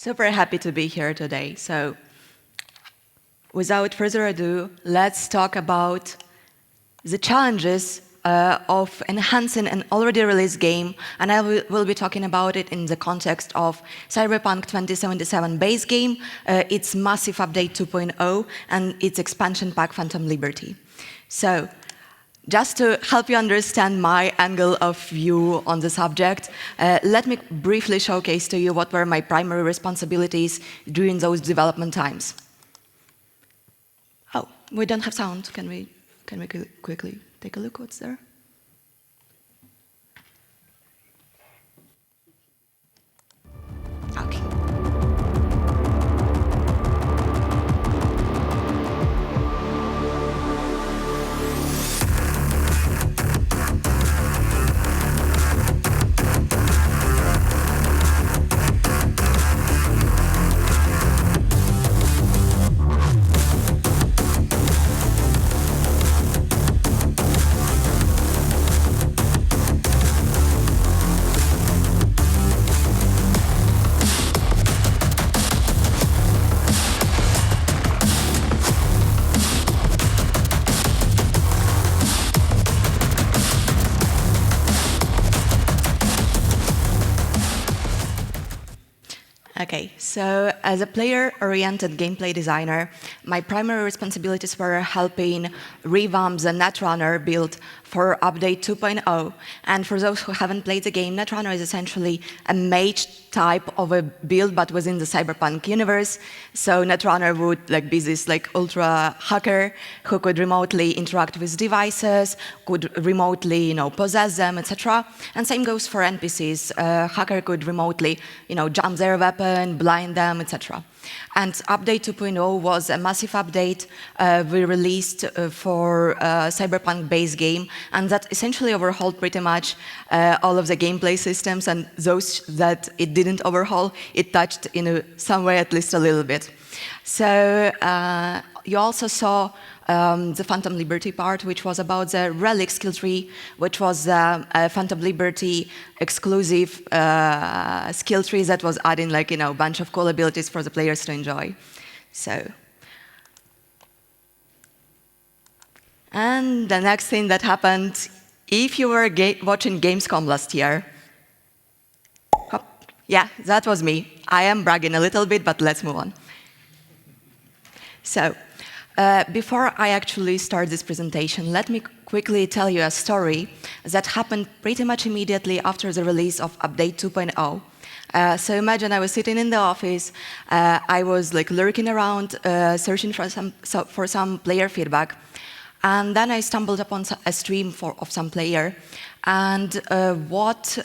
Super happy to be here today. So, without further ado, let's talk about the challenges of enhancing an already released game, and I will be talking about it in the context of Cyberpunk 2077 base game, its massive update 2.0, and its expansion pack Phantom Liberty. So, just to help you understand my angle of view on the subject, let me briefly showcase to you what were my primary responsibilities during those development times. Oh, we don't have sound. Can we quickly take a look what's there? Okay. Okay, so as a player-oriented gameplay designer, my primary responsibilities were helping revamp the netrunner build for update 2.0. And for those who haven't played the game, netrunner is essentially a mage type of a build, but within the Cyberpunk universe. So netrunner would be this ultra hacker who could remotely interact with devices, could remotely possess them, etc. And same goes for NPCs. Hacker could remotely jump their weapon, blind them, etc. And update 2.0 was a massive update we released for Cyberpunk base game, and that essentially overhauled pretty much all of the gameplay systems, and those that it didn't overhaul, it touched in some way at least a little bit. So you also saw the Phantom Liberty part, which was about the Relic skill tree, which was a Phantom Liberty exclusive skill tree that was adding a bunch of cool abilities for the players to enjoy. So, and the next thing that happened, if you were watching Gamescom last year, yeah, that was me. I am bragging a little bit, but let's move on. So, before I actually start this presentation, let me quickly tell you a story that happened pretty much immediately after the release of Update 2.0. So imagine I was sitting in the office, I was lurking around, searching for some player feedback, and then I stumbled upon a stream of some player, and what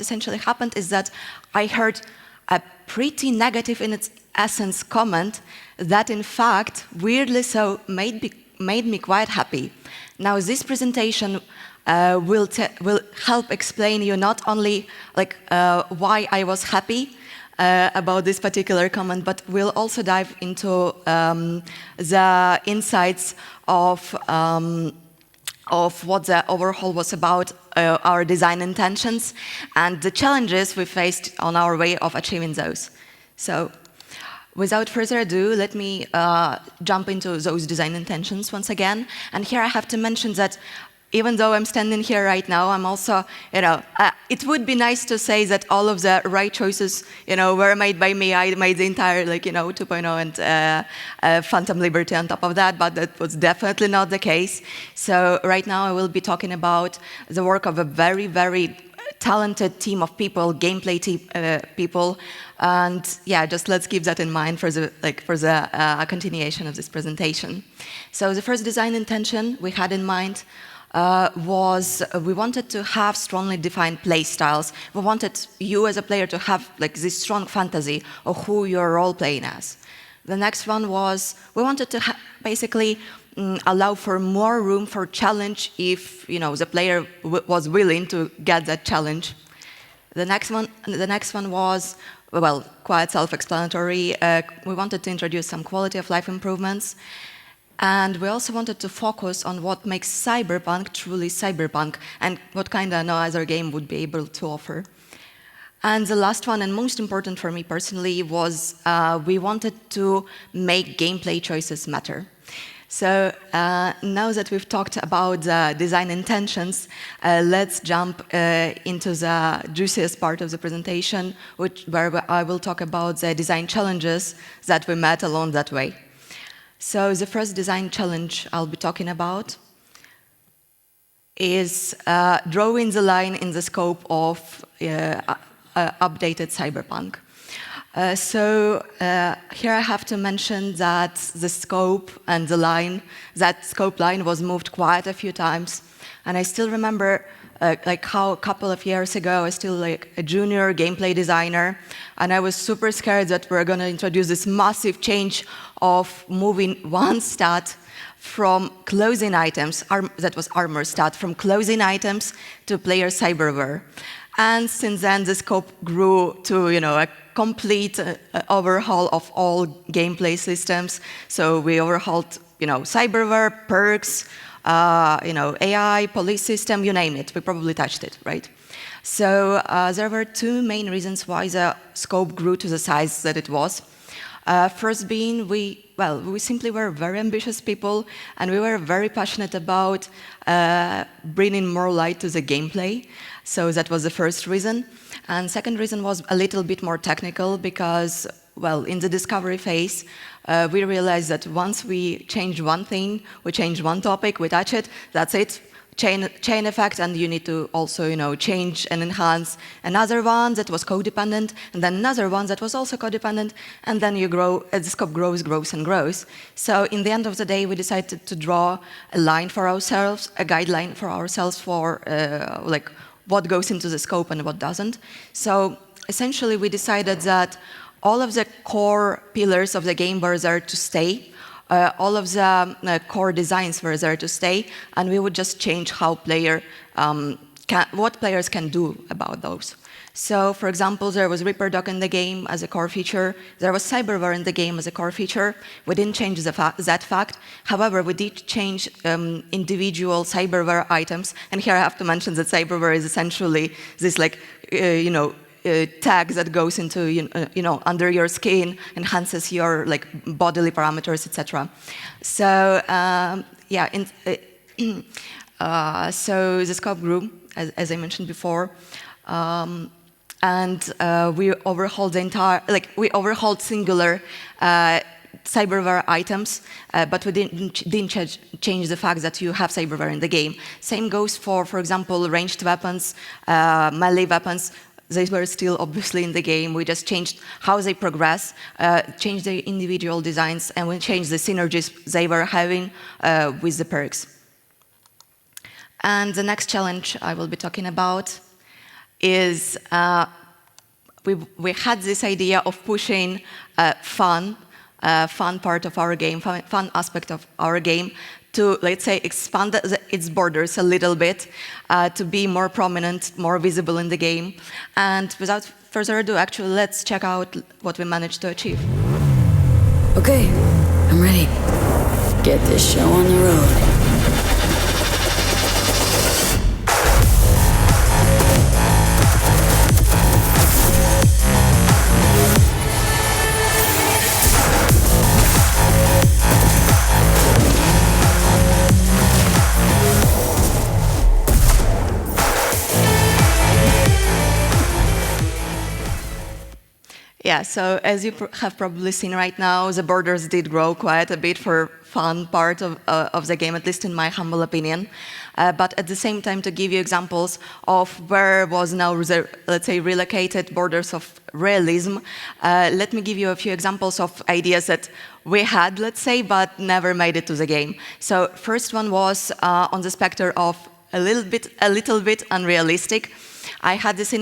essentially happened is that I heard a pretty negative in its essence comment that in fact, weirdly so, made me quite happy. Now this presentation will help explain you not only why I was happy about this particular comment, but we'll also dive into the insights of what the overhaul was about, our design intentions, and the challenges we faced on our way of achieving those. So, without further ado, let me jump into those design intentions once again. And here I have to mention that even though I'm standing here right now, I'm also, it would be nice to say that all of the right choices, were made by me. I made the entire, 2.0 and Phantom Liberty on top of that, but that was definitely not the case. So right now I will be talking about the work of a very, very talented team of people, gameplay people, and yeah, just let's keep that in mind for the continuation of this presentation. So the first design intention we had in mind was we wanted to have strongly defined play styles. We wanted you as a player to have this strong fantasy of who you're role playing as. The next one was we wanted to basically allow for more room for challenge if the player was willing to get that challenge. The next one was, well, quite self-explanatory. We wanted to introduce some quality of life improvements, and we also wanted to focus on what makes Cyberpunk truly Cyberpunk and what kind of no other game would be able to offer. And the last one, and most important for me personally, was we wanted to make gameplay choices matter. So now that we've talked about design intentions, let's jump into the juiciest part of the presentation, where I will talk about the design challenges that we met along that way. So the first design challenge I'll be talking about is drawing the line in the scope of updated Cyberpunk. Here I have to mention that the scope and the line, that scope line was moved quite a few times. And I still remember like how a couple of years ago, I was still like a junior gameplay designer, and I was super scared that we're gonna introduce this massive change of moving one stat from closing items, that was armor stat, from closing items to player cyberware. And since then, the scope grew to, a complete overhaul of all gameplay systems. So we overhauled, cyberware, perks, AI, police system, you name it. We probably touched it, right? So there were two main reasons why the scope grew to the size that it was. First being, we simply were very ambitious people, and we were very passionate about bringing more light to the gameplay. So that was the first reason. And second reason was a little bit more technical because, in the discovery phase, we realized that once we change one thing, we change one topic, we touch it, that's it. Chain effect, and you need to also, change and enhance another one that was codependent, and then another one that was also codependent, and then you grow, the scope grows, and grows. So in the end of the day, we decided to draw a line for ourselves, a guideline for ourselves for what goes into the scope and what doesn't. So essentially, we decided that all of the core pillars of the game were there to stay. All of the core designs were there to stay, and we would just change how what players can do about those. So, for example, there was Reaper Dock in the game as a core feature. There was cyberware in the game as a core feature. We didn't change that fact. However, we did change individual cyberware items. And here I have to mention that cyberware is essentially this, tag that goes into, under your skin, enhances your bodily parameters, etc. So so the scope grew, as I mentioned before, and we overhauled the entire, we overhauled singular cyberware items, but we didn't change the fact that you have cyberware in the game. Same goes for example, ranged weapons, melee weapons. They were still obviously in the game. We just changed how they progress, changed their individual designs, and we changed the synergies they were having with the perks. And the next challenge I will be talking about is we had this idea of pushing fun part of our game, fun aspect of our game, to, let's say, expand its borders a little bit, to be more prominent, more visible in the game. And without further ado, actually, let's check out what we managed to achieve. Okay, I'm ready. Get this show on the road. Yeah, so as you have probably seen right now, the borders did grow quite a bit for fun part of the game, at least in my humble opinion. But at the same time, to give you examples of where was now, let's say, relocated borders of realism, let me give you a few examples of ideas that we had, let's say, but never made it to the game. So first one was on the specter of a little bit unrealistic. I had this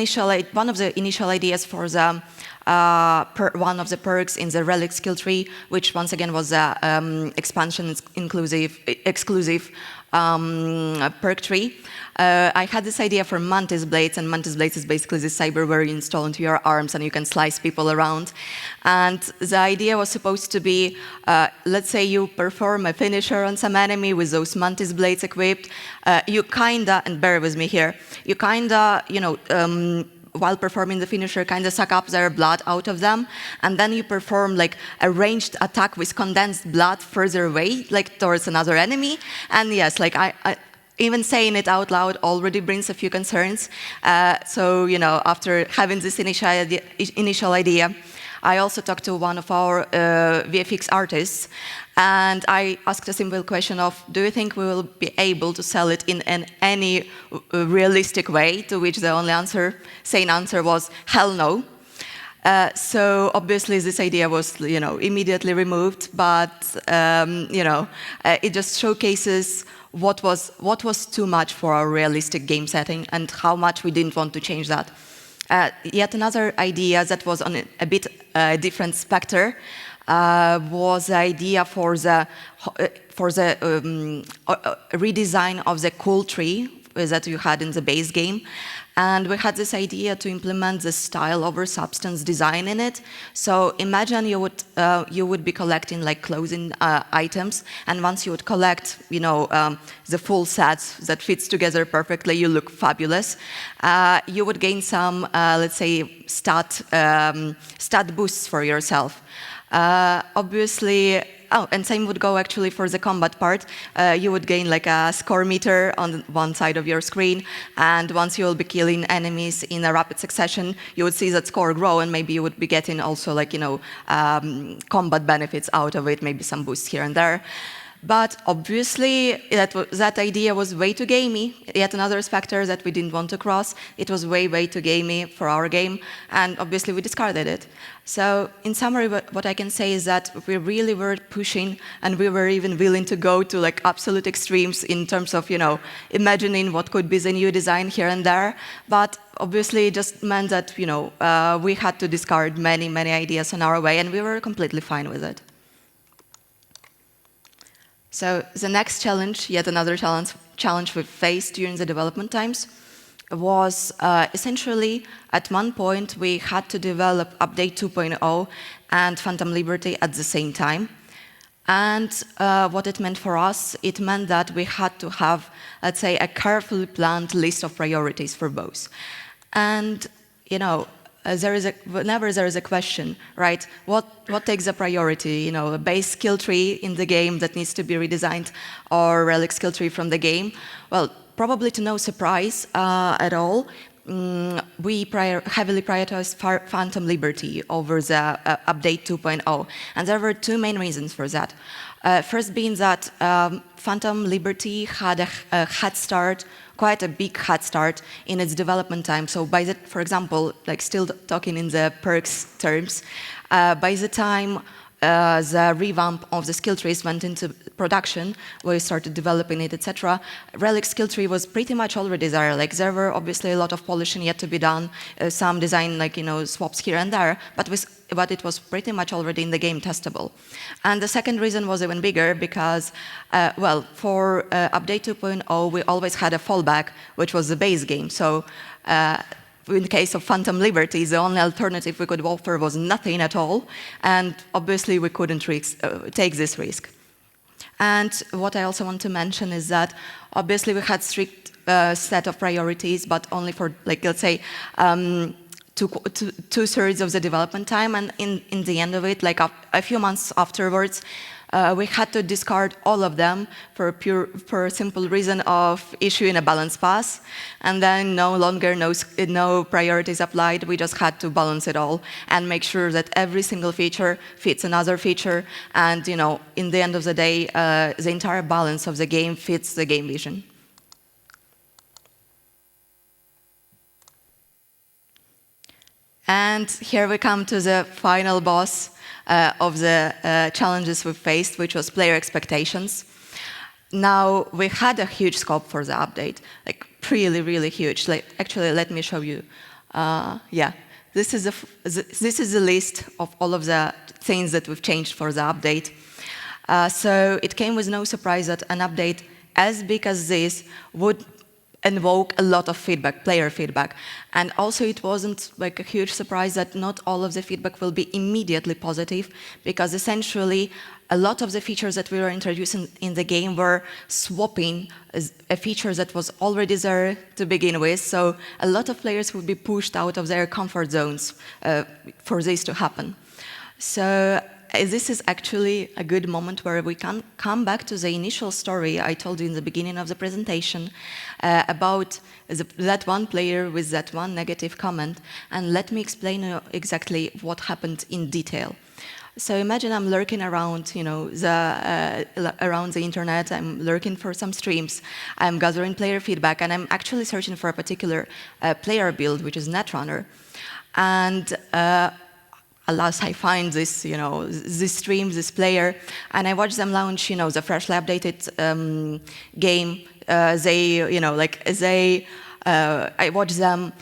one of the initial ideas for the one of the perks in the Relic skill tree, which once again was a expansion exclusive perk tree. I had this idea for Mantis Blades, and Mantis Blades is basically this cyberware you install into your arms and you can slice people around. And the idea was supposed to be, let's say you perform a finisher on some enemy with those Mantis Blades equipped, you kinda, and bear with me here, you kinda, while performing the finisher, kind of suck up their blood out of them, and then you perform like a ranged attack with condensed blood further away, like towards another enemy. And yes, like even saying it out loud already brings a few concerns. So, you know, after having this initial idea, I also talked to one of our VFX artists, and I asked a simple question of, do you think we will be able to sell it in any realistic way? To which the only sane answer was, hell no. So obviously this idea was, you know, immediately removed, but you know, it just showcases what was too much for our realistic game setting and how much we didn't want to change that. Yet another idea that was on a bit different spectre was the idea for the redesign of the cool tree that you had in the base game. And we had this idea to implement the style over substance design in it. So imagine you would be collecting like clothing items, and once you would collect, you know, the full sets that fits together perfectly, you look fabulous. You would gain some, let's say, stat boosts for yourself. Obviously. Oh, and same would go actually for the combat part. You would gain like a score meter on one side of your screen, and once you will be killing enemies in a rapid succession, you would see that score grow, and maybe you would be getting also like, you know, combat benefits out of it, maybe some boosts here and there. But obviously, that idea was way too gamey. Yet another factor that we didn't want to cross. It was way too gamey for our game, and obviously we discarded it. So in summary, what I can say is that we really were pushing, and we were even willing to go to like absolute extremes in terms of, you know, imagining what could be the new design here and there. But obviously, it just meant that, you know, we had to discard many ideas on our way, and we were completely fine with it. So the next challenge, yet another challenge we faced during the development times, was essentially at one point we had to develop Update 2.0 and Phantom Liberty at the same time. And what it meant for us, it meant that we had to have, let's say, a carefully planned list of priorities for both. And, you know, whenever there is a question, right, what takes a priority, you know, a base skill tree in the game that needs to be redesigned, or Relic skill tree from the game? Well, probably to no surprise at all, we heavily prioritized Phantom Liberty over the Update 2.0, and there were two main reasons for that. First being that Phantom Liberty had a head start, quite a big head start in its development time. So by the, for example, like still talking in the perks terms, by the time the revamp of the skill trees went into production, we started developing it, etc. Relic skill tree was pretty much already there. Like there were obviously a lot of polishing yet to be done, some design like, you know, swaps here and there, but it was pretty much already in the game testable. And the second reason was even bigger because, well, for Update 2.0, we always had a fallback, which was the base game. So in the case of Phantom Liberty, the only alternative we could offer was nothing at all, and obviously we couldn't take this risk. And what I also want to mention is that obviously we had strict set of priorities, but only for, like, let's say, two-thirds of the development time, and in the end of it, like a few months afterwards, we had to discard all of them for a simple reason of issuing a balance pass, and then no longer no priorities applied. We just had to balance it all and make sure that every single feature fits another feature, and, you know, in the end of the day, the entire balance of the game fits the game vision. And here we come to the final boss of the challenges we faced, which was player expectations. Now, we had a huge scope for the update, like really huge. Like, actually, let me show you. Yeah, this is the list of all of the things that we've changed for the update. So it came with no surprise that an update as big as this would invoke a lot of feedback, player feedback. And also it wasn't like a huge surprise that not all of the feedback will be immediately positive, because essentially a lot of the features that we were introducing in the game were swapping a feature that was already there to begin with. So a lot of players would be pushed out of their comfort zones for this to happen. So this is actually a good moment where we can come back to the initial story I told you in the beginning of the presentation about that one player with that one negative comment, and let me explain exactly what happened in detail. So imagine I'm lurking around, around the internet. I'm lurking for some streams. I'm gathering player feedback, and I'm actually searching for a particular player build, which is netrunner. And alas, I find this, this stream, this player, and I watch them launch, the freshly updated game. I watch them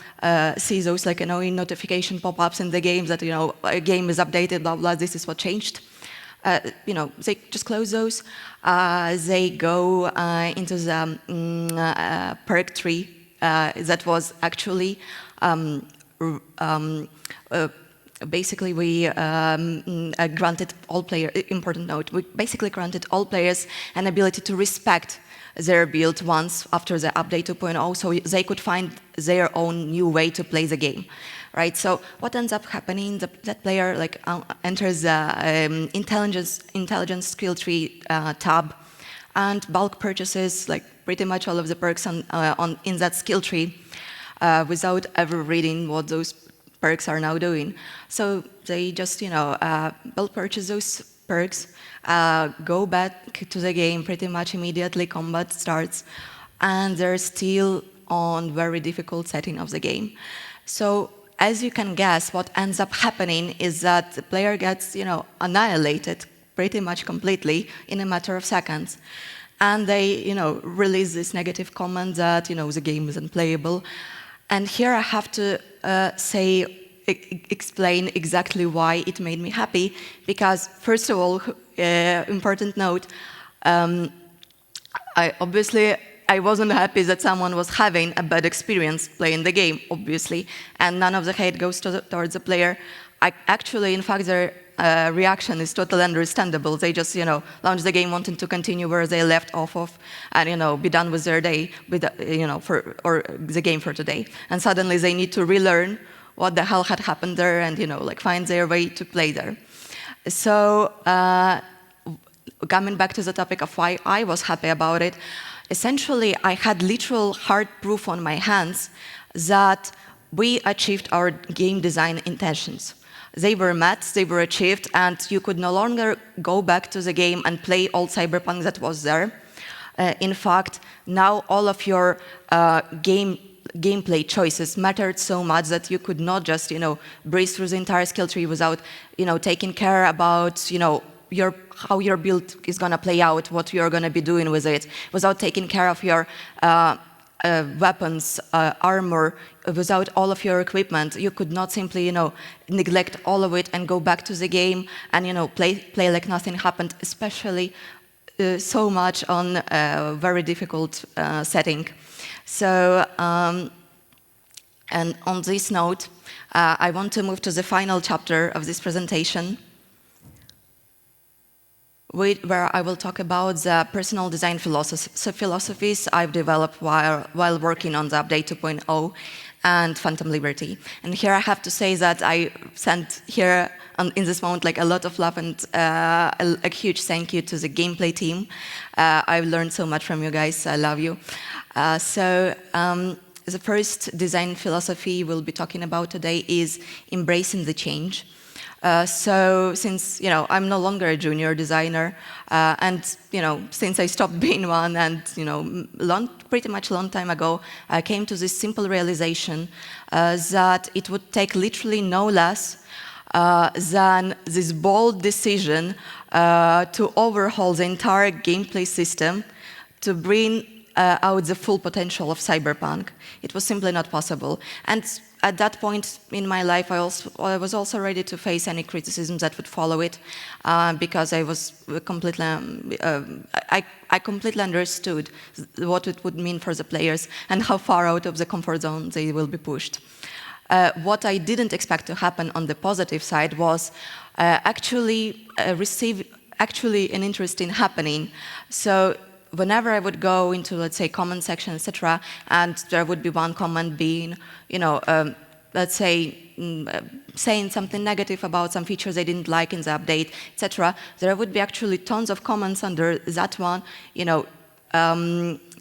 see those annoying notification pop-ups in the game that a game is updated, blah blah. This is what changed. They just close those. They go into the perk tree that was actually basically we granted all players, important note, we basically granted all players an ability to respect their build once after the update 2.0, so they could find their own new way to play the game, right? So what ends up happening, that player enters the intelligence skill tree tab and bulk purchases pretty much all of the perks in that skill tree without ever reading what those perks are now doing. So they just, bulk purchase those perks, go back to the game pretty much immediately, combat starts, and they're still on very difficult setting of the game. So as you can guess, what ends up happening is that the player gets, annihilated pretty much completely in a matter of seconds. And they, release this negative comment that, the game is unplayable. And here I have to explain exactly why it made me happy, because first of all, important note, I wasn't happy that someone was having a bad experience playing the game, obviously, and none of the hate goes towards the player. In fact, their reaction is totally understandable. They just, launch the game wanting to continue where they left off of, and be done with their day, with or the game for today. And suddenly they need to relearn what the hell had happened there, and find their way to play there. So coming back to the topic of why I was happy about it, essentially I had literal hard proof on my hands that we achieved our game design intentions. They were met, they were achieved, and you could no longer go back to the game and play old Cyberpunk that was there. In fact, now all of your gameplay choices mattered so much that you could not just, breeze through the entire skill tree without, taking care about, how your build is going to play out, what you're going to be doing with it, without taking care of your weapons, armor, without all of your equipment. You could not simply, neglect all of it and go back to the game and, play like nothing happened, especially so much on a very difficult setting. So, and on this note, I want to move to the final chapter of this presentation, where I will talk about the personal design philosophies I've developed while working on the update 2.0 and Phantom Liberty. And here I have to say that I sent here in this moment a lot of love and a huge thank you to the gameplay team. I've learned so much from you guys. I love you. The first design philosophy we'll be talking about today is embracing the change. So since I'm no longer a junior designer, and since I stopped being one, and pretty much long time ago, I came to this simple realization that it would take literally no less than this bold decision to overhaul the entire gameplay system, to bring out the full potential of Cyberpunk. It was simply not possible. And at that point in my life, I was also ready to face any criticisms that would follow it, because I was completely, I completely understood what it would mean for the players and how far out of the comfort zone they will be pushed. What I didn't expect to happen on the positive side was actually an interest in happening. So whenever I would go into, let's say, comment section, etc., and there would be one comment being, let's say, saying something negative about some features I didn't like in the update, etc., there would be actually tons of comments under that one,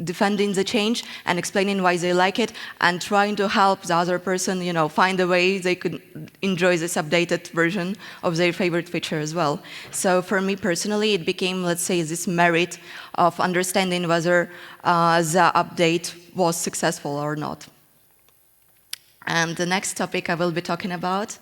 defending the change and explaining why they like it and trying to help the other person, find a way they could enjoy this updated version of their favorite feature as well. So for me personally, it became, let's say, this merit of understanding whether the update was successful or not. And the next topic I will be talking about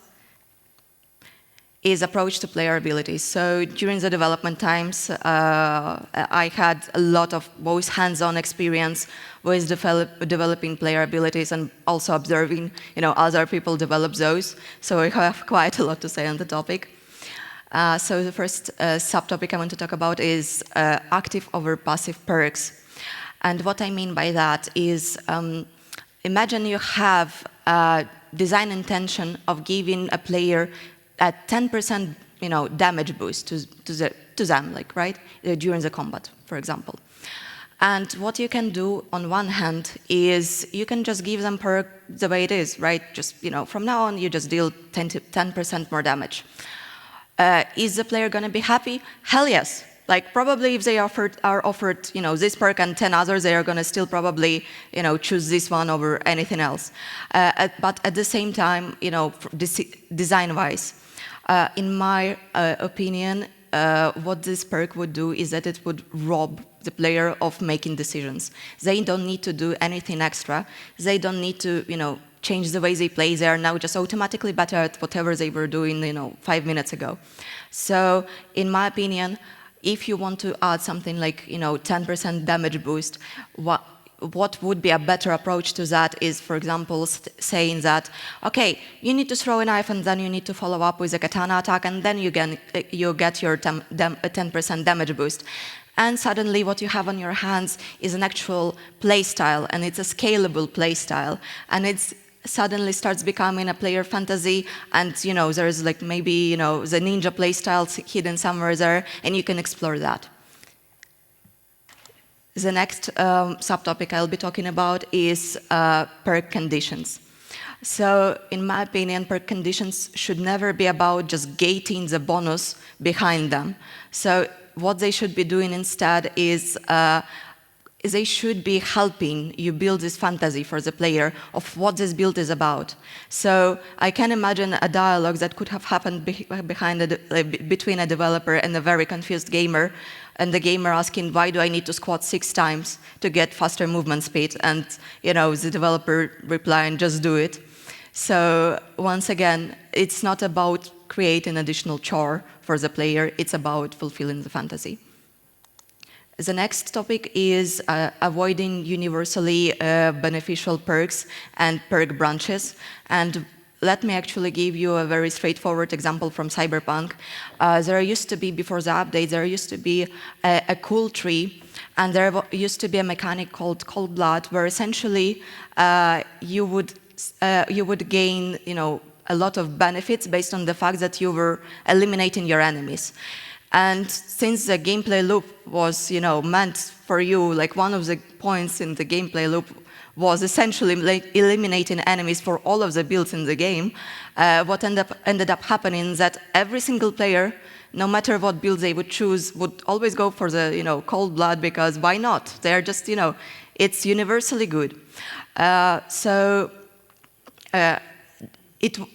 is approach to player abilities. So during the development times, I had a lot of both hands-on experience with developing player abilities and also observing, other people develop those. So I have quite a lot to say on the topic. So the first subtopic I want to talk about is active over passive perks. And what I mean by that is, imagine you have a design intention of giving a player a 10% damage boost to them, right, during the combat, for example. And what you can do on one hand is you can just give them perk the way it is, right? Just, from now on, you just deal 10% more damage. Is the player going to be happy? Hell yes. Like, probably if they are offered, this perk and 10 others, they are going to still probably, choose this one over anything else. But at the same time, design-wise, in my opinion, what this perk would do is that it would rob the player of making decisions. They don't need to do anything extra. They don't need to, change the way they play. They are now just automatically better at whatever they were doing, 5 minutes ago. So, in my opinion, if you want to add something like, 10% damage boost, what would be a better approach to that is, for example, saying that, okay, you need to throw a knife and then you need to follow up with a katana attack and then you get your 10% damage boost. And suddenly what you have on your hands is an actual playstyle, and it's a scalable playstyle. And it's suddenly starts becoming a player fantasy, and there's like maybe the ninja playstyle hidden somewhere there, and you can explore that. The next subtopic I'll be talking about is perk conditions. So in my opinion, perk conditions should never be about just gating the bonus behind them. So what they should be doing instead is they should be helping you build this fantasy for the player of what this build is about. So I can imagine a dialogue that could have happened between a developer and a very confused gamer, and the gamer asking, why do I need to squat 6 times to get faster movement speed? And the developer replying, just do it. So once again, it's not about creating additional chore for the player, it's about fulfilling the fantasy. The next topic is avoiding universally beneficial perks and perk branches. And let me actually give you a very straightforward example from Cyberpunk. There used to be, before the update, there used to be a cool tree, and there used to be a mechanic called Cold Blood, where essentially you would gain, a lot of benefits based on the fact that you were eliminating your enemies. And since the gameplay loop was, meant for you, like one of the points in the gameplay loop was essentially eliminating enemies for all of the builds in the game, what ended up happening is that every single player, no matter what build they would choose, would always go for the, Cold Blood, because why not? They're just, it's universally good.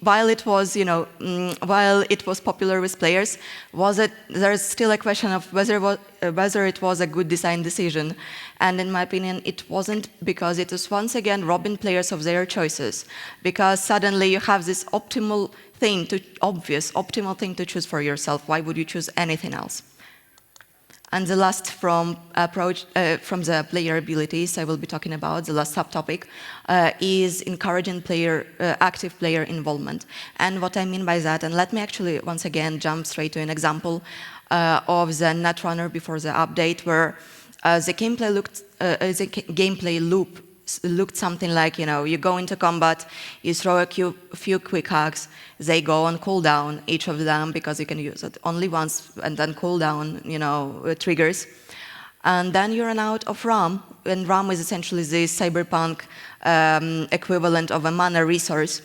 While it was popular with players, there's still a question of whether it was a good design decision. And in my opinion, it wasn't, because it was once again robbing players of their choices. Because suddenly you have this optimal thing to choose for yourself. Why would you choose anything else? And the last from the player abilities I will be talking about, the last subtopic, is encouraging active player involvement. And what I mean by that, and let me actually once again jump straight to an example of the netrunner before the update, where the gameplay loop looked something like, you go into combat, you throw a few quick hacks, they go on cooldown, each of them, because you can use it only once, and then cooldown, triggers. And then you run out of RAM, and RAM is essentially the Cyberpunk equivalent of a mana resource.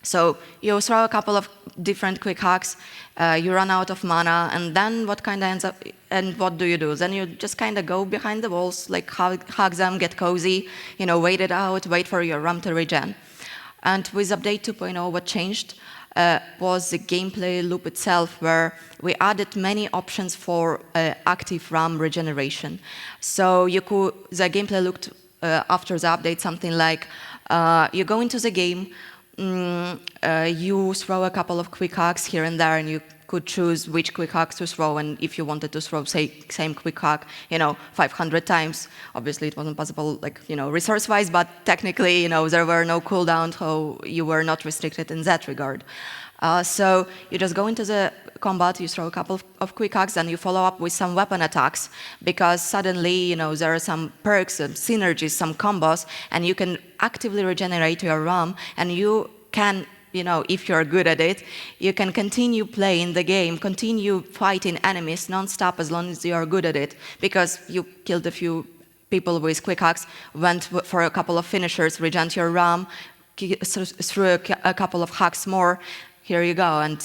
So you throw a couple of different quick hacks, you run out of mana, and then what kind of ends up, and what do? Then you just kind of go behind the walls, like hug them, get cozy, wait it out, wait for your RAM to regen. And with update 2.0, what changed was the gameplay loop itself, where we added many options for active RAM regeneration. So the gameplay looked after the update something like, you go into the game, you throw a couple of quick hacks here and there, and you could choose which quick hacks to throw, and if you wanted to throw, say, same quick hack, 500 times, obviously it wasn't possible, resource-wise, but technically, there were no cooldowns, so you were not restricted in that regard. So you just go into the combat, you throw a couple of quick hacks, and you follow up with some weapon attacks, because suddenly, there are some perks, some synergies, some combos, and you can actively regenerate your RAM, and you can, if you're good at it, you can continue playing the game, continue fighting enemies non-stop as long as you are good at it, because you killed a few people with quick hacks, went for a couple of finishers, regenerated your RAM, threw a couple of hacks more. Here you go, and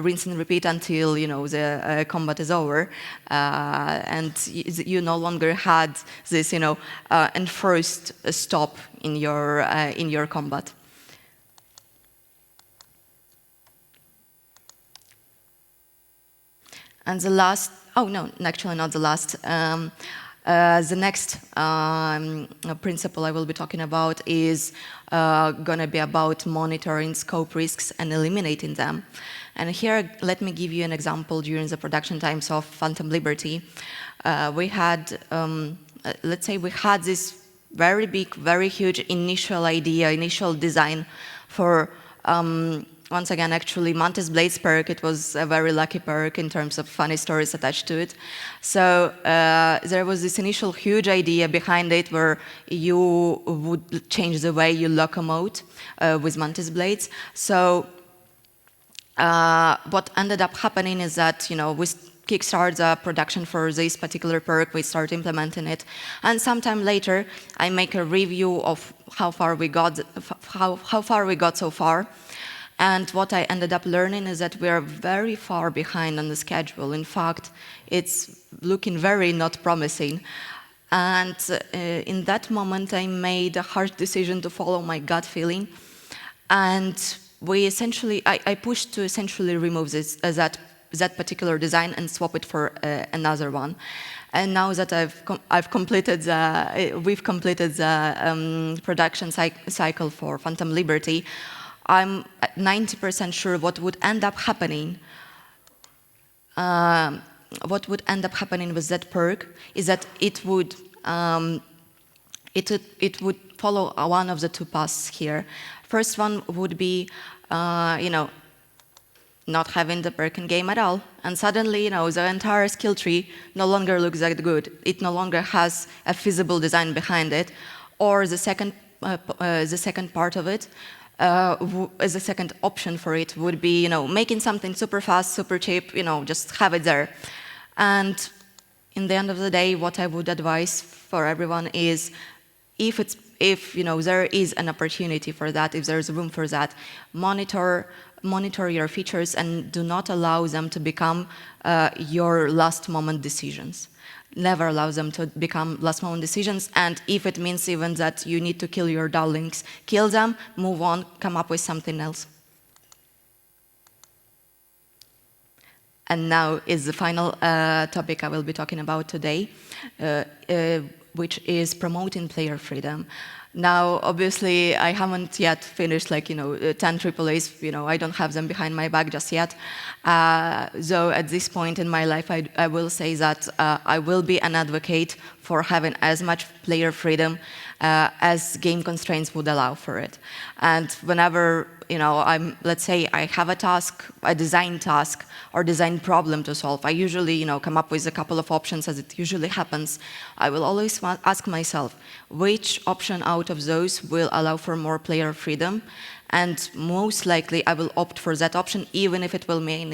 rinse and repeat until the combat is over, and you no longer had this enforced stop in your combat. And the last, oh no, actually not the last. The next principle I will be talking about is going to be about monitoring scope risks and eliminating them. And here, let me give you an example during the production times of Phantom Liberty. We had, let's say we had this very big, very huge initial idea, initial design for once again, actually, Mantis Blade's perk, it was a very lucky perk in terms of funny stories attached to it. So there was this initial huge idea behind it where you would change the way you locomote with Mantis Blades. So what ended up happening is that, we kickstart the production for this particular perk, we start implementing it, and sometime later, I make a review of how far we got so far. And what I ended up learning is that we are very far behind on the schedule. In fact, it's looking very not promising. And in that moment, I made a hard decision to follow my gut feeling. And I pushed to essentially remove that particular design and swap it for another one. And now that we've completed the production cycle for Phantom Liberty, I'm 90% sure what would end up happening. What would end up happening with that perk is that it would follow one of the two paths here. First one would be, not having the perk in game at all, and suddenly, the entire skill tree no longer looks that good. It no longer has a feasible design behind it. Or the second part of it. As a second option for it would be, making something super fast, super cheap, just have it there. And in the end of the day, what I would advise for everyone is, if there is an opportunity for that, if there's room for that, monitor your features and do not allow them to become your last moment decisions. Never allow them to become last moment decisions, and if it means even that you need to kill your darlings, kill them, move on, come up with something else. And now is the final topic I will be talking about today, which is promoting player freedom. Now, obviously, I haven't yet finished 10 AAAs. I don't have them behind my back just yet. So at this point in my life, I will say that I will be an advocate for having as much player freedom as game constraints would allow for it. And whenever let's say I have a task, a design task, or design problem to solve, I usually come up with a couple of options, as it usually happens. I will always ask myself, which option out of those will allow for more player freedom? And most likely, I will opt for that option, even if it will mean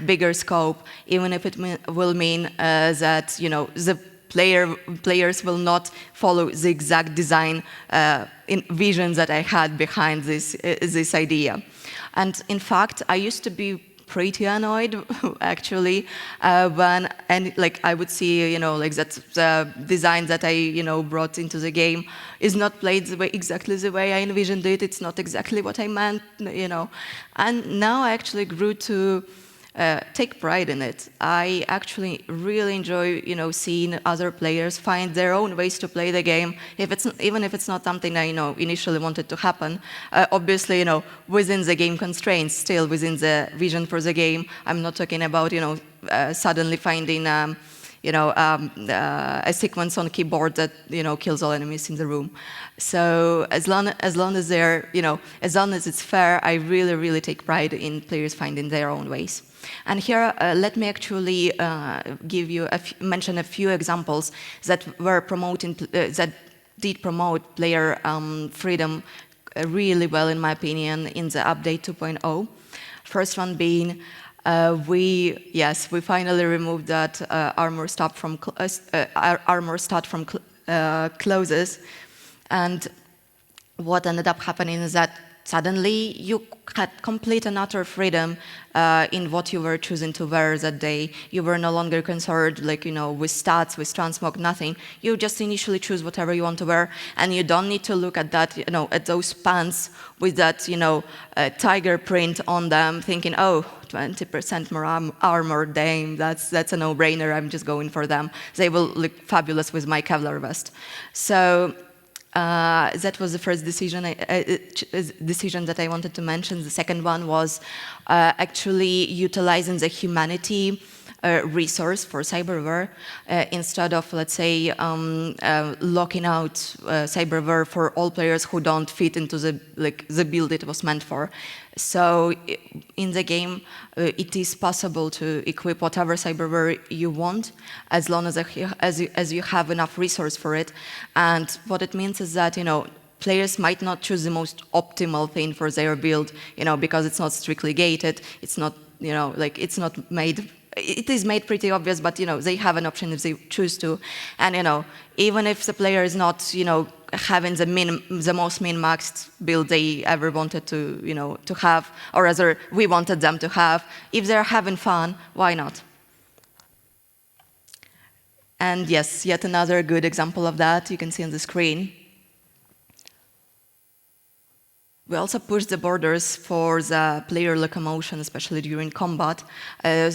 bigger scope, even if it will mean that the players will not follow the exact design visions that I had behind this idea. And in fact, I used to be pretty annoyed, actually, when I would see that the design that I brought into the game is not played exactly the way I envisioned it. It's not exactly what I meant, And now I actually grew to take pride in it. I actually really enjoy, seeing other players find their own ways to play the game, even if it's not something I, initially wanted to happen. Obviously, within the game constraints, still within the vision for the game. I'm not talking about, suddenly finding, a sequence on keyboard that, kills all enemies in the room. So as long as they're, as long as it's fair, I really, really take pride in players finding their own ways. And here, let me actually mention a few examples that were that did promote player freedom really well, in my opinion, in the update 2.0. First one being, we finally removed that armor stat from closes, and what ended up happening is that suddenly you had complete and utter freedom in what you were choosing to wear that day. You were no longer concerned, with stats, with transmog, nothing. You just initially choose whatever you want to wear, and you don't need to look at that, at those pants with that, tiger print on them, thinking, oh, 20% more armor, damn, that's a no-brainer. I'm just going for them. They will look fabulous with my Kevlar vest. So. That was the first decision that I wanted to mention. The second one was actually utilizing the humanity resource for cyberware instead of, let's say, locking out cyberware for all players who don't fit into the build it was meant for. So in the game, it is possible to equip whatever cyberware you want, as long as you have enough resource for it. And what it means is that players might not choose the most optimal thing for their build, because it's not strictly gated. It's not, it's not made. It is made pretty obvious, but they have an option if they choose to. And even if the player is not having the most min-maxed build they ever wanted to have, or rather we wanted them to have, if they're having fun, why not? And yes, yet another good example of that you can see on the screen. We also pushed the borders for the player locomotion, especially during combat.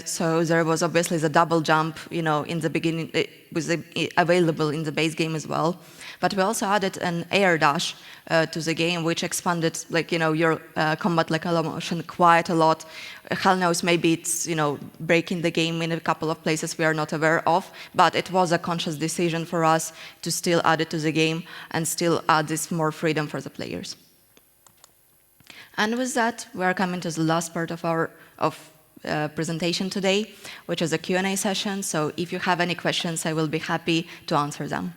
So there was obviously the double jump, in the beginning, it was available in the base game as well. But we also added an air dash to the game, which expanded, your combat locomotion quite a lot. Hell knows, maybe it's, breaking the game in a couple of places we are not aware of, but it was a conscious decision for us to still add it to the game and still add this more freedom for the players. And with that, we are coming to the last part of our presentation today, which is a Q&A session. So if you have any questions, I will be happy to answer them.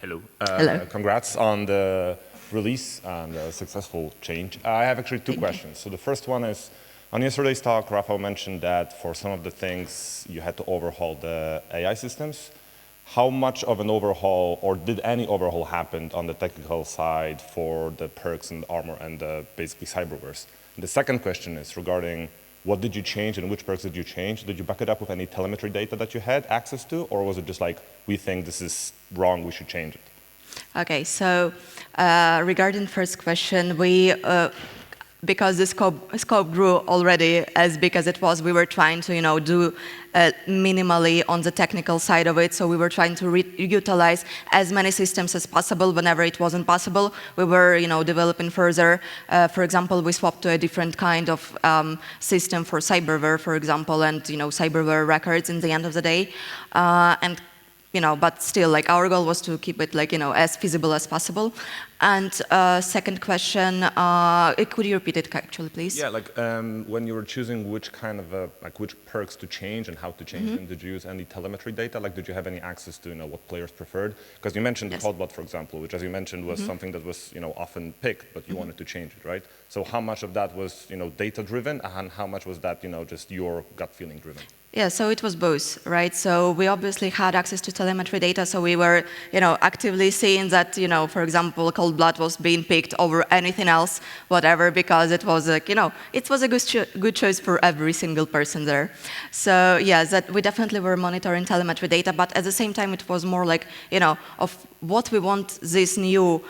Hello. Hello. Congrats on the release and a successful change. I have actually two questions. So the first one is, on yesterday's talk, Rafael mentioned that for some of the things you had to overhaul the AI systems. How much of an overhaul, or did any overhaul happen on the technical side for the perks and the armor and the basically cyberwares? And the second question is regarding what did you change and which perks did you change? Did you back it up with any telemetry data that you had access to, or was it just like, we think this is wrong, we should change it? Okay, so regarding first question, because the scope grew already as big as it was, we were trying to do minimally on the technical side of it. So we were trying to utilize as many systems as possible. Whenever it wasn't possible, we were developing further. For example, we swapped to a different kind of system for cyberware, for example, and cyberware records in the end of the day. And but still, our goal was to keep it as feasible as possible. And second question, could you repeat it actually, please? Yeah, when you were choosing which kind of which perks to change and how to change them, did you use any telemetry data? Did you have any access to what players preferred? Because you mentioned the codebot, for example, which, as you mentioned, was something that was often picked, but you wanted to change it, right? So how much of that was data driven, and how much was that just your gut feeling driven? Yeah, so it was both, right? So we obviously had access to telemetry data, so we were, actively seeing that, for example, Cold Blood was being picked over anything else, whatever, because it was it was a good choice for every single person there. So yeah, that we definitely were monitoring telemetry data, but at the same time, it was more of what we want this new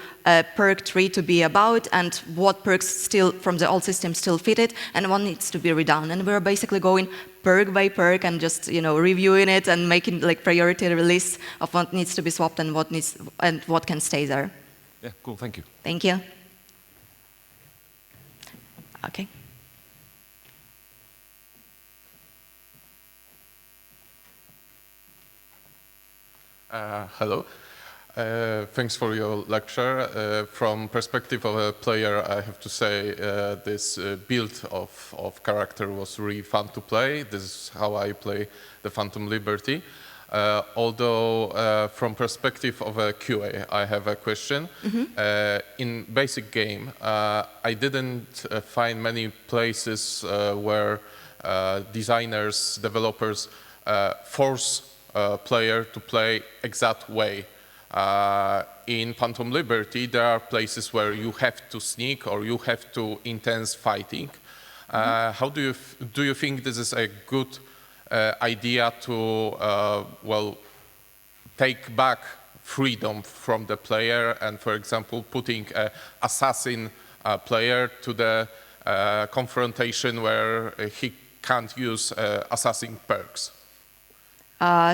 perk tree to be about, and what perks still from the old system still fit it, and what needs to be redone. And we were basically going perk by perk and just reviewing it and making priority lists of what needs to be swapped and what can stay there. Yeah, cool. Thank you. Thank you. Okay. Hello. Thanks for your lecture. From perspective of a player, I have to say this build of character was really fun to play. This is how I play the Phantom Liberty. Although from perspective of a QA, I have a question. In basic game, I didn't find many places where designers, developers force a player to play exact way. In Phantom Liberty, there are places where you have to sneak or you have to intense fighting. How do you think this is a good idea to take back freedom from the player and, for example, putting an assassin player to the confrontation where he can't use assassin perks?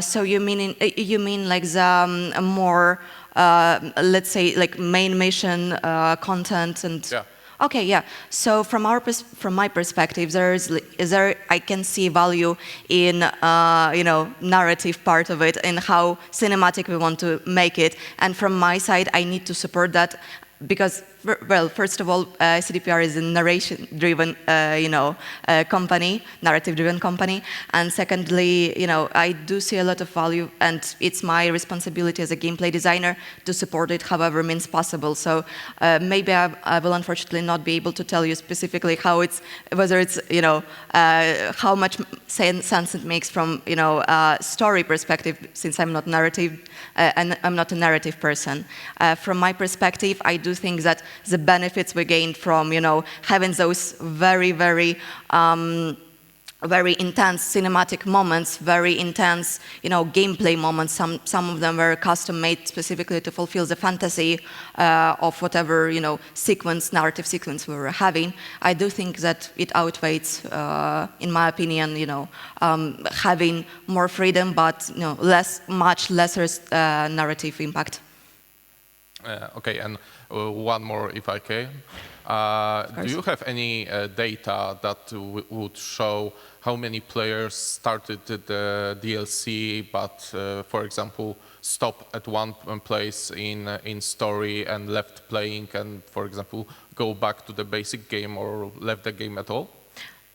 So you mean the more let's say main mission content and yeah. Okay, yeah. So from my perspective, I can see value in narrative part of it and how cinematic we want to make it. And from my side, I need to support that because, well, first of all, CDPR is a narration-driven, company, narrative-driven company, and secondly, I do see a lot of value, and it's my responsibility as a gameplay designer to support it however means possible. So maybe I will unfortunately not be able to tell you specifically whether it's how much sense it makes from story perspective, since I'm not narrative and I'm not a narrative person. From my perspective, I do think that the benefits we gained from, having those very, very, very intense cinematic moments, very intense, gameplay moments. Some of them were custom made specifically to fulfill the fantasy of whatever, narrative sequence we were having. I do think that it outweighs, in my opinion, having more freedom, but much lesser narrative impact. Okay, and one more, if I can. Do you have any data that would show how many players started the DLC, but, for example, stopped at one place in story and left playing, and, for example, go back to the basic game or left the game at all?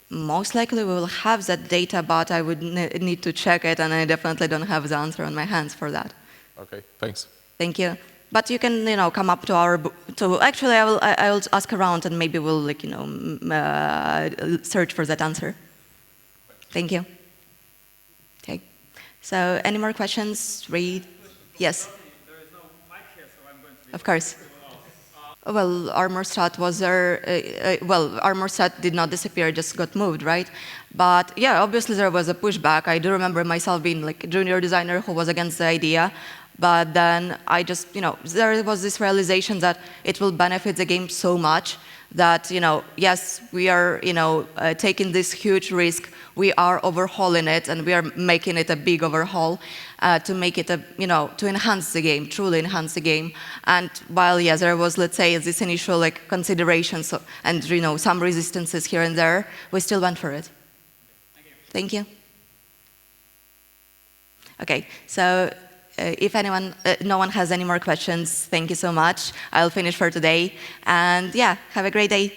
Most likely we will have that data, but I would need to check it, and I definitely don't have the answer on my hands for that. Okay, thanks. Thank you. But you can, come up to actually, I will ask around and maybe we'll, search for that answer. Thank you. Okay. So, any more questions? Yes. There is no mic here, so I'm going to. Of course. Well, armor stat was there. Armor stat did not disappear; just got moved, right? But yeah, obviously there was a pushback. I do remember myself being a junior designer who was against the idea. But then I just, there was this realization that it will benefit the game so much that, yes, we are, taking this huge risk. We are overhauling it, and we are making it a big overhaul to make it to enhance the game, truly enhance the game. And while, yes, there was, let's say, this initial considerations and some resistances here and there, we still went for it. Thank you. Okay, so if no one has any more questions, thank you so much. I'll finish for today. And yeah, have a great day.